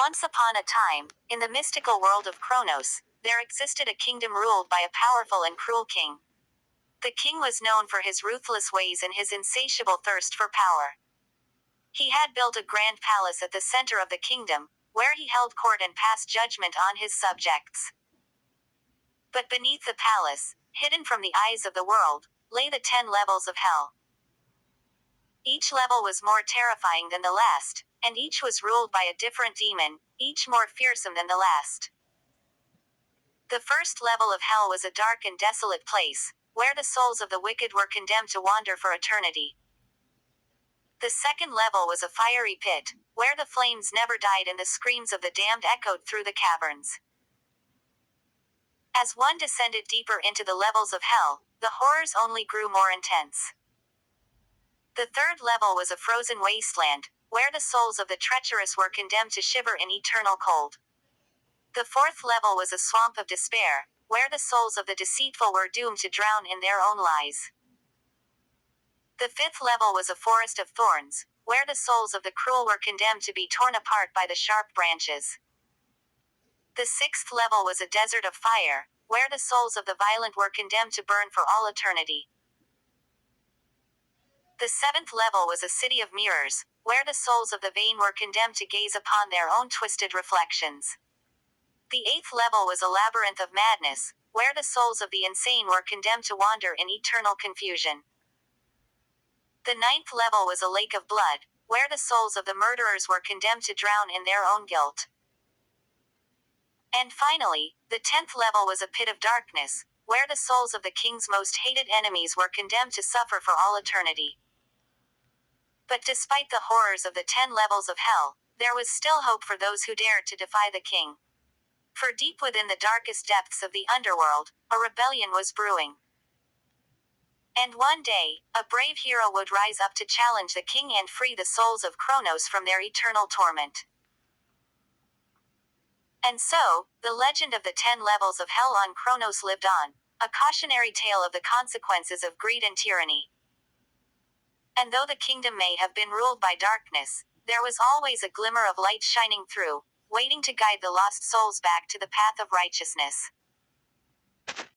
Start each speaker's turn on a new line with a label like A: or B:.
A: Once upon a time, in the mystical world of Kronos, there existed a kingdom ruled by a powerful and cruel king. The king was known for his ruthless ways and his insatiable thirst for power. He had built a grand palace at the center of the kingdom, where he held court and passed judgment on his subjects. But beneath the palace, hidden from the eyes of the world, lay the 10 levels of hell. Each level was more terrifying than the last, and each was ruled by a different demon, each more fearsome than the last. The first level of hell was a dark and desolate place, where the souls of the wicked were condemned to wander for eternity. The second level was a fiery pit, where the flames never died and the screams of the damned echoed through the caverns. As one descended deeper into the levels of hell, the horrors only grew more intense. The third level was a frozen wasteland, where the souls of the treacherous were condemned to shiver in eternal cold. The fourth level was a swamp of despair, where the souls of the deceitful were doomed to drown in their own lies. The fifth level was a forest of thorns, where the souls of the cruel were condemned to be torn apart by the sharp branches. The sixth level was a desert of fire, where the souls of the violent were condemned to burn for all eternity. The seventh level was a city of mirrors, where the souls of the vain were condemned to gaze upon their own twisted reflections. The eighth level was a labyrinth of madness, where the souls of the insane were condemned to wander in eternal confusion. The ninth level was a lake of blood, where the souls of the murderers were condemned to drown in their own guilt. And finally, the 10th level was a pit of darkness, where the souls of the king's most hated enemies were condemned to suffer for all eternity. But despite the horrors of the 10 levels of hell, there was still hope for those who dared to defy the king. For deep within the darkest depths of the underworld, a rebellion was brewing. And one day, a brave hero would rise up to challenge the king and free the souls of Kronos from their eternal torment. And so, the legend of the 10 levels of hell on Kronos lived on, a cautionary tale of the consequences of greed and tyranny. And though the kingdom may have been ruled by darkness, there was always a glimmer of light shining through, waiting to guide the lost souls back to the path of righteousness.